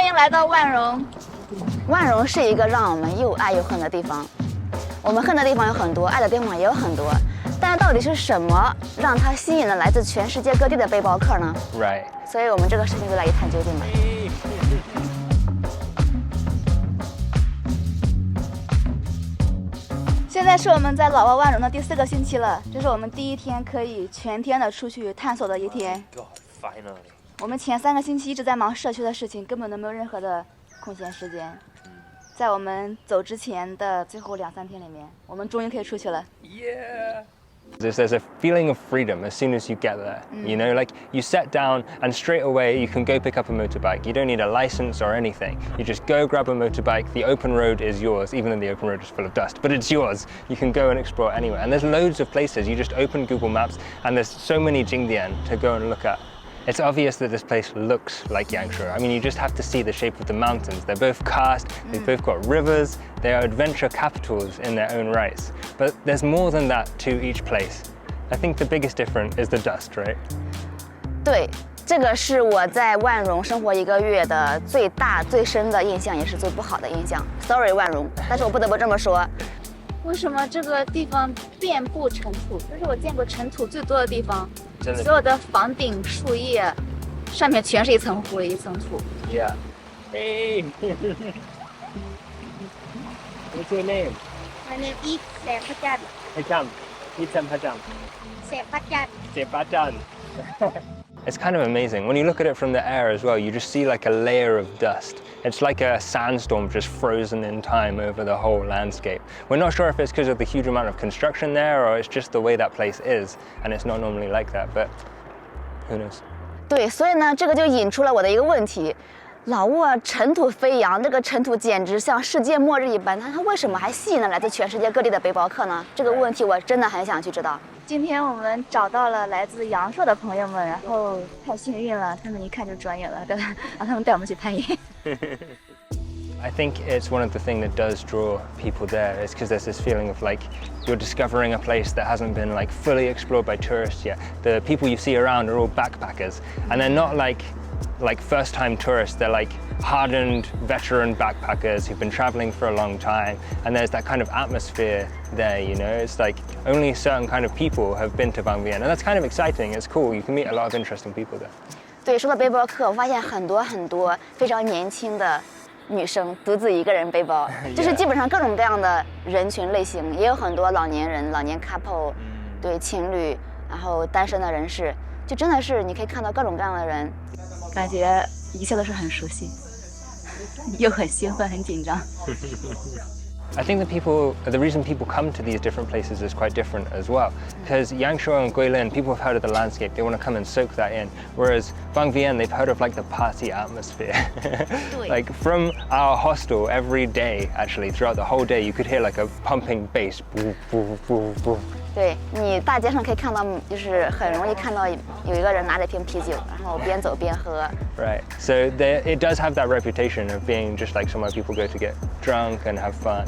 欢迎来到万荣。万荣是一个让我们又爱又恨的地方。我们恨的地方有很多，爱的地方也有很多。但到底是什么让它吸引了来自全世界各地的背包客呢 Right. 所以我们这个视频就来一探究竟吧。现在是我们在老挝万荣的第4个星期了，这是我们第一天可以全天的出去探索的一天。God, finally. 我们前3个星期一直在忙社区的事情，根本都没有任何的空闲时间。在我们走之前的最后2、3天里面，我们终于可以出去了。Yeah. There's a feeling of freedom as soon as you get there. You know, like you set down and straight away you can go pick up a motorbike. You don't need a license or anything. You just go grab a motorbike. The open road is yours, even though the open road is full of dust, but it's yours. You can go and explore anywhere. And there's loads of places. You just open Google Maps and there's so many Jingdian to go and look at. It's obvious that this place looks like Yangshuo. I mean, you just have to see the shape of the mountains. They're both karst, they've both got rivers, they are adventure capitals in their own rights. But there's more than that to each place. I think the biggest difference is the dust, right? 对，这个是我在万荣生活1个月的最大、最深的印象，也是最不好的印象。Sorry， 万荣，但是我不得不这么说。为什么这个地方遍布尘土？这是我见过尘土最多的地方。真的。所有的房顶、树叶上面全是一层灰、一层土。Yeah. Hey. What's your name? My name is Sempajan. Pajam. Itam Pajam. Sempajan. Sepajan. It's kind of amazing. When you look at it from the air as well, you just see like a layer of dust. It's like a sandstorm just frozen in time over the whole landscape. We're not sure if it's because of the huge amount of construction there or it's just the way that place is, and it's not normally like that, but who knows? 对，所以呢，这个就引出了我的一个问题：老挝尘土飞扬，这个尘土简直像世界末日一般，它为什么还吸引了来自全世界各地的背包客呢？这个问题我真的很想去知道。今天我们找到了来自阳朔的朋友们，然后太幸运了，他们一看就专业了，让他们带我们去攀岩。I think it's one of the things that does draw people there is because there's this feeling of like you're discovering a place that hasn't been like fully explored by tourists yet. The people you see around are all backpackers, and they're not like first-time tourists. They're like hardened veteran backpackers who've been traveling for a long time, and there's that kind of atmosphere there, you know. It's like only certain kind of people have been to Vang Vieng, and that's kind of exciting. It's cool. You can meet a lot of interesting people there. 对，说到背包客，我发现很多非常年轻的女生独自一个人背包，就是基本上各种各样的人群类型，也有很多老年人、老年 couple，对情侣，然后单身的人士，就真的是你可以看到各种各样的人，感觉一切都是很熟悉，又很兴奋、很紧张。I think the reason people come to these different places is quite different as well. Because Yangshuo and Guilin, people have heard of the landscape, they want to come and soak that in. Whereas Vang Vieng, they've heard of like the party atmosphere. Like from our hostel every day, actually, throughout the whole day, you could hear like a pumping bass. 对你大街上可以看到，就是很容易看到有一个人拿着一瓶啤酒，然后边走边喝。Right. So it does have that reputation of being just like somewhere people go to get drunk and have fun.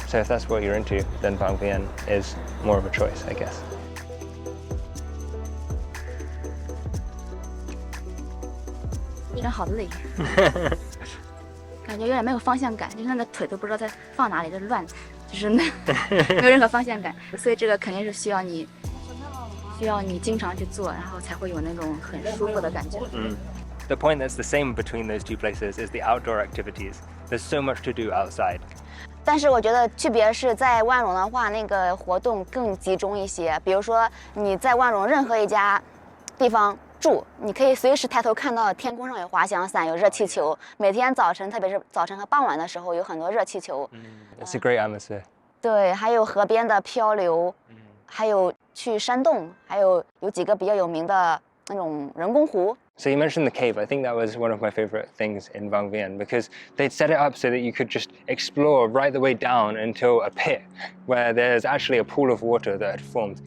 So if that's what you're into, then Vang Vieng is more of a choice, I guess. 真好累，感觉有点没有方向感，就是那个腿都不知道在放哪里，就乱，就是没有任何方向感。所以这个肯定是需要你经常去做，然后才会有那种很舒服的感觉。The point that's the same between those two places is the outdoor activities. There's so much to do outside. 但是我觉得区别是在万荣的话，那个活动更集中一些。比如说你在万荣任何一家地方住，你可以随时抬头看到天空上有滑翔伞、有热气球。每天早晨，特别是早晨和傍晚的时候，有很多热气球。It's a great atmosphere. 对，还有河边的漂流，还有去山洞，还有几个比较有名的那种人工湖。So you mentioned the cave. I think that was one of my favorite things in Vang Vieng because they'd set it up so that you could just explore right the way down until a pit where there's actually a pool of water that had formed.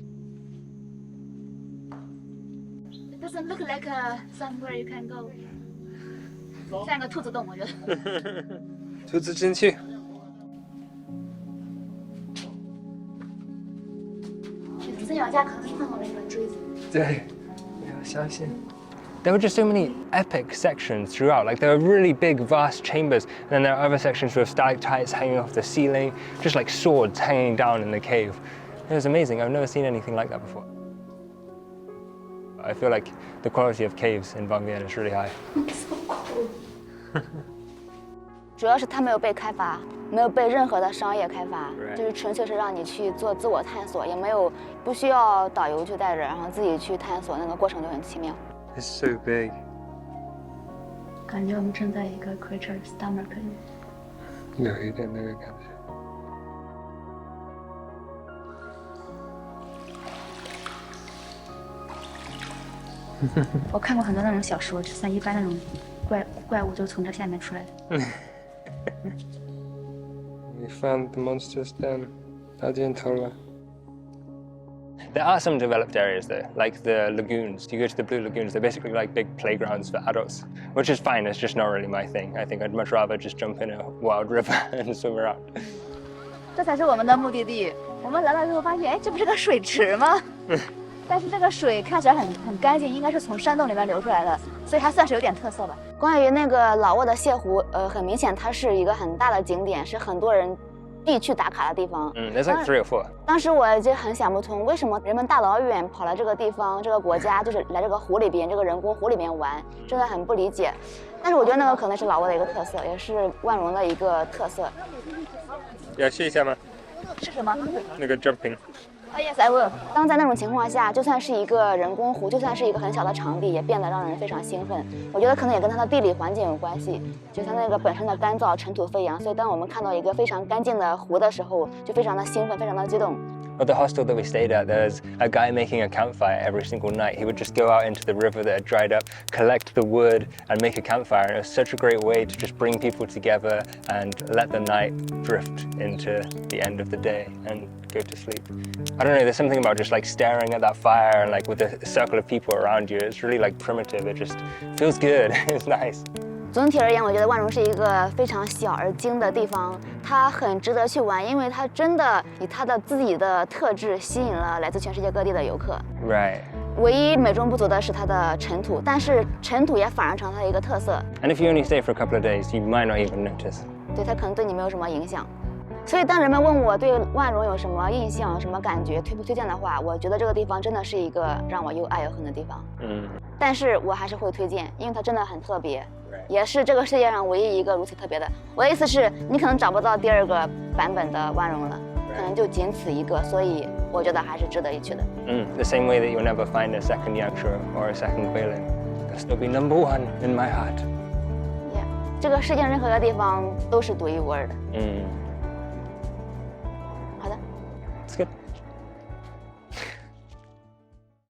It doesn't look like somewhere you can go. 像个兔子洞，我觉得。兔子进去。自己往下可能碰到那个锥子。对，要小心。there were just so many epic sections throughout. Like there were really big, vast chambers, and then there are other sections with stalactites hanging off the ceiling, just like swords hanging down in the cave. It was amazing. I've never seen anything like that before. I feel like the quality of caves in Van Vienne is really high. 主要是它没有被开发，没有被任何的商业开发， Right. 就是纯粹是让你去做自我探索，也没有不需要导游去带着，然后自己去探索，那个过程就很奇妙。 It's so big. 感觉我们正在一个 creature stomach 里。 No, you didn't know it. 我看过很多那种小说，就像一般那种怪物就从这下面出来的。 We found the monsters then. Adiantola. There are some developed areas though, like the lagoons. You go to the blue lagoons, they're basically like big playgrounds for adults, which is fine, it's just not really my thing. I think I'd much rather just jump in a wild river and swim around. 这才是我们的目的地。我们来了之后发现，哎，这不是个水池吗？但是这个水看起来很干净，应该是从山洞里面流出来的，所以还算是有点特色吧。关于那个老挝的泻湖，很明显它是一个很大的景点，是很多人必去打卡的地方。There's like 3 or 4. 当时我就很想不通，为什么人们大老远跑来这个地方、这个国家，就是来这个湖里边、这个人工湖里面玩，真的很不理解。但是我觉得那个可能是老挝的一个特色，也是万荣的一个特色。要试一下吗？是什么？那个 jumping. Yes, I will. 当在那种情况下，就算是一个人工湖，就算是一个很小的场地，也变得让人非常兴奋。我觉得可能也跟它的地理环境有关系，就它那个本身的干燥、尘土飞扬，所以当我们看到一个非常干净的湖的时候，就非常的兴奋，非常的激动。 At the hostel that we stayed at, there's a guy making a campfire every single night. He would just go out into the river that had dried up, collect the wood, and make a campfire. And it was such a great way to just bring people together and let the night drift into the end of the day and go to sleep. I don't know, there's something about just like staring at that fire and like with a circle of people around you. It's really like primitive. It just feels good. It's nice. 总体而言，我觉得万荣是一个非常小而精的地方，它很值得去玩，因为它真的以它的自己的特质吸引了来自全世界各地的游客。 Right. 唯一美中不足的是它的尘土，但是尘土也反而成它的一个特色， And if you only stay for a couple of days, you might not even notice. 对它可能对你没有什么影响。所以当人们问我对万荣有什么印象、有什么感觉、推不推荐的话，我觉得这个地方真的是一个让我又爱又恨的地方。但是我还是会推荐，因为它真的很特别，也是这个世界上唯一一个如此特别的。我的意思是，你可能找不到第二个版本的万荣了，可能就仅此一个，所以我觉得还是值得一去的。The same way that you'll never find a second Yangshuo or a second Guilin. They'll still be number 1 in my heart. Yeah， 这个世界上任何一个地方都是独一无二的。好的。It's good.